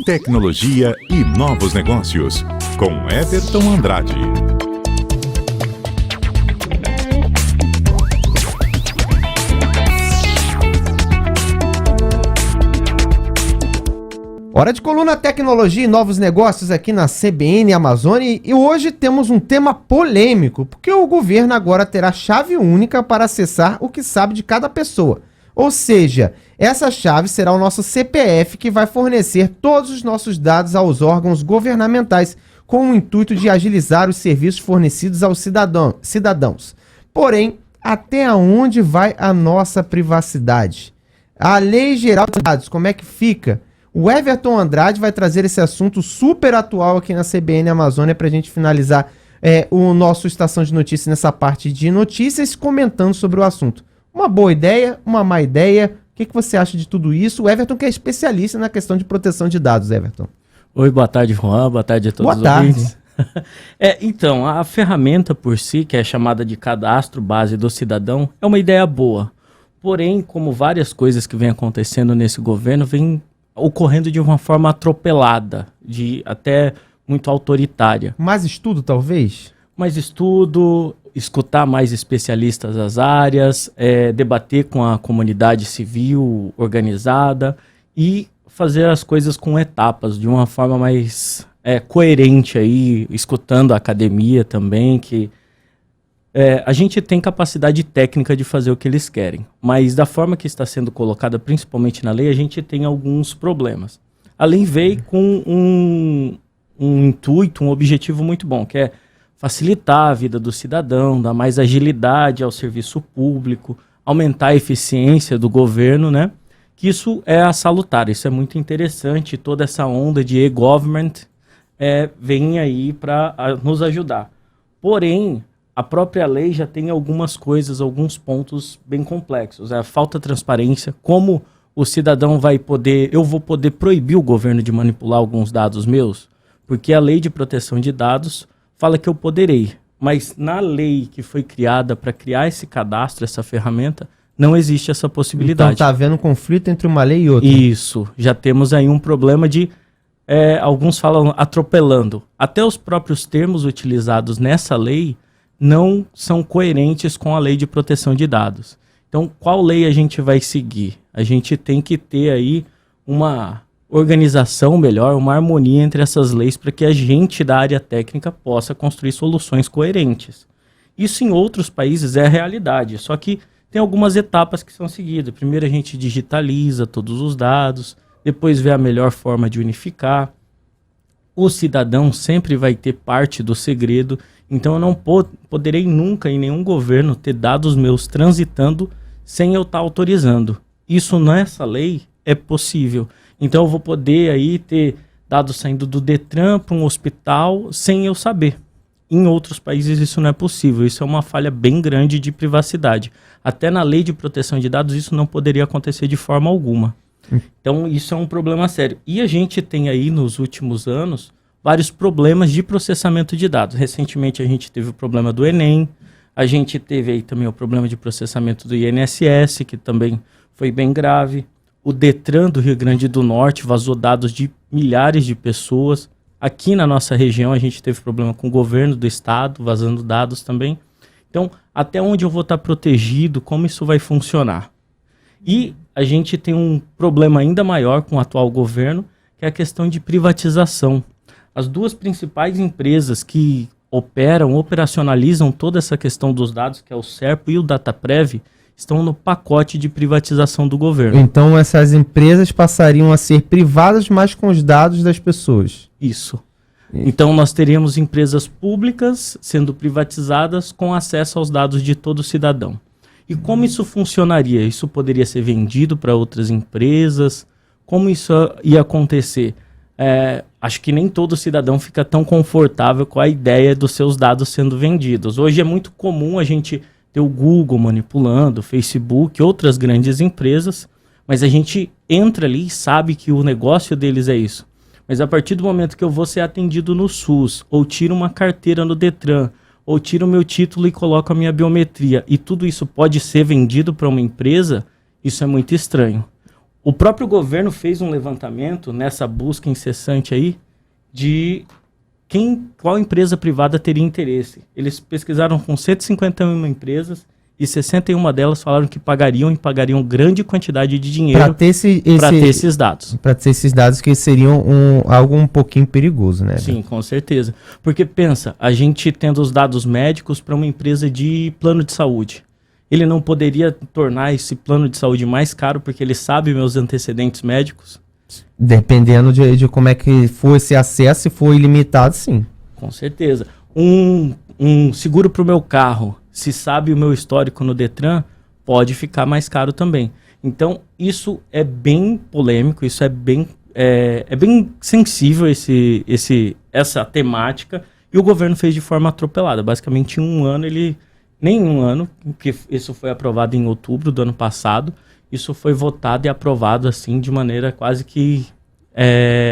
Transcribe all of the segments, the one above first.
Tecnologia e novos negócios, com Everton Andrade. Hora de coluna Tecnologia e Novos Negócios aqui na CBN Amazônia, e hoje temos um tema polêmico, porque o governo agora terá chave única para acessar o que sabe de cada pessoa. Ou seja, essa chave será o nosso CPF, que vai fornecer todos os nossos dados aos órgãos governamentais, com o intuito de agilizar os serviços fornecidos aos cidadãos. Porém, até onde vai a nossa privacidade? A Lei Geral de Dados, como é que fica? O Everton Andrade vai trazer esse assunto super atual aqui na CBN Amazônia para a gente finalizar o nosso Estação de Notícias nessa parte de notícias, comentando sobre o assunto. Uma boa ideia, uma má ideia? O que você acha de tudo isso? O Everton, que é especialista na questão de proteção de dados, Everton. Oi, boa tarde, Juan. Boa tarde a todos os ouvintes. Então, a ferramenta por si, que é chamada de cadastro base do cidadão, é uma ideia boa. Porém, como várias coisas que vêm acontecendo nesse governo, vêm ocorrendo de uma forma atropelada, até muito autoritária. Mais estudo, talvez? Mais estudo, escutar mais especialistas das áreas, debater com a comunidade civil organizada e fazer as coisas com etapas, de uma forma mais coerente, aí, escutando a academia também, que a gente tem capacidade técnica de fazer o que eles querem, mas da forma que está sendo colocada, principalmente na lei, a gente tem alguns problemas. A lei veio com um intuito, um objetivo muito bom, que é facilitar a vida do cidadão, dar mais agilidade ao serviço público, aumentar a eficiência do governo, né? Que isso é salutar, isso é muito interessante, toda essa onda de e-government vem aí para nos ajudar. Porém, a própria lei já tem algumas coisas, alguns pontos bem complexos. A falta de transparência, como o cidadão eu vou poder proibir o governo de manipular alguns dados meus, porque a lei de proteção de dados fala que eu poderei, mas na lei que foi criada para criar esse cadastro, essa ferramenta, não existe essa possibilidade. Então está havendo um conflito entre uma lei e outra. Isso, já temos aí um problema de, alguns falam atropelando. Até os próprios termos utilizados nessa lei não são coerentes com a lei de proteção de dados. Então, qual lei a gente vai seguir? A gente tem que ter aí uma organização melhor, uma harmonia entre essas leis para que a gente da área técnica possa construir soluções coerentes. Isso em outros países é a realidade, só que tem algumas etapas que são seguidas. Primeiro a gente digitaliza todos os dados, depois vê a melhor forma de unificar. O cidadão sempre vai ter parte do segredo, então eu não poderei nunca em nenhum governo ter dados meus transitando sem eu estar autorizando. Isso nessa lei é possível. Então eu vou poder aí ter dados saindo do Detran para um hospital sem eu saber. Em outros países isso não é possível, isso é uma falha bem grande de privacidade. Até na lei de proteção de dados isso não poderia acontecer de forma alguma. Então isso é um problema sério. E a gente tem aí nos últimos anos vários problemas de processamento de dados. Recentemente a gente teve o problema do Enem, a gente teve aí também o problema de processamento do INSS, que também foi bem grave. O Detran do Rio Grande do Norte vazou dados de milhares de pessoas. Aqui na nossa região a gente teve problema com o governo do estado, vazando dados também. Então, até onde eu vou estar protegido, como isso vai funcionar? E a gente tem um problema ainda maior com o atual governo, que é a questão de privatização. As duas principais empresas que operacionalizam toda essa questão dos dados, que é o Serpo e o Dataprev, estão no pacote de privatização do governo. Então essas empresas passariam a ser privadas, mas com os dados das pessoas. Isso. Então nós teríamos empresas públicas sendo privatizadas com acesso aos dados de todo cidadão. E como isso funcionaria? Isso poderia ser vendido para outras empresas? Como isso ia acontecer? Acho que nem todo cidadão fica tão confortável com a ideia dos seus dados sendo vendidos. Hoje é muito comum a gente ter o Google manipulando, o Facebook, outras grandes empresas, mas a gente entra ali e sabe que o negócio deles é isso. Mas a partir do momento que eu vou ser atendido no SUS, ou tiro uma carteira no Detran, ou tiro o meu título e coloco a minha biometria, e tudo isso pode ser vendido para uma empresa, isso é muito estranho. O próprio governo fez um levantamento nessa busca incessante aí de qual empresa privada teria interesse. Eles pesquisaram com 151 empresas e 61 delas falaram que pagariam grande quantidade de dinheiro Para ter, ter esses dados. Para ter esses dados que seriam algo um pouquinho perigoso, né? Sim, com certeza. Porque pensa, a gente tendo os dados médicos para uma empresa de plano de saúde. Ele não poderia tornar esse plano de saúde mais caro porque ele sabe meus antecedentes médicos? Dependendo de como é que for esse acesso, se for ilimitado, sim. Com certeza. Um seguro para o meu carro, se sabe o meu histórico no Detran, pode ficar mais caro também. Então, isso é bem polêmico, isso é bem sensível essa temática, e o governo fez de forma atropelada. Basicamente, em um ano, nem um ano, que isso foi aprovado em outubro do ano passado, isso foi votado e aprovado assim de maneira quase que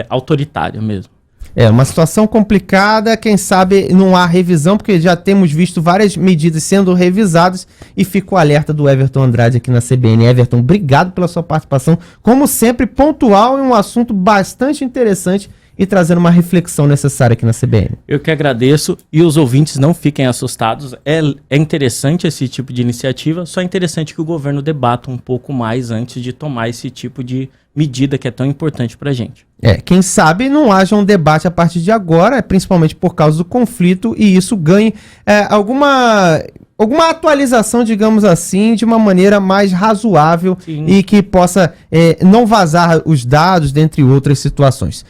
autoritária mesmo. É uma situação complicada, quem sabe não há revisão, porque já temos visto várias medidas sendo revisadas, e fica o alerta do Everton Andrade aqui na CBN. Everton, obrigado pela sua participação, como sempre, pontual em um assunto bastante interessante e trazendo uma reflexão necessária aqui na CBN. Eu que agradeço, e os ouvintes não fiquem assustados, é interessante esse tipo de iniciativa, só é interessante que o governo debata um pouco mais antes de tomar esse tipo de medida que é tão importante pra gente. Quem sabe não haja um debate a partir de agora, principalmente por causa do conflito, e isso ganhe alguma atualização, digamos assim, de uma maneira mais razoável. Sim. E que possa não vazar os dados, dentre outras situações.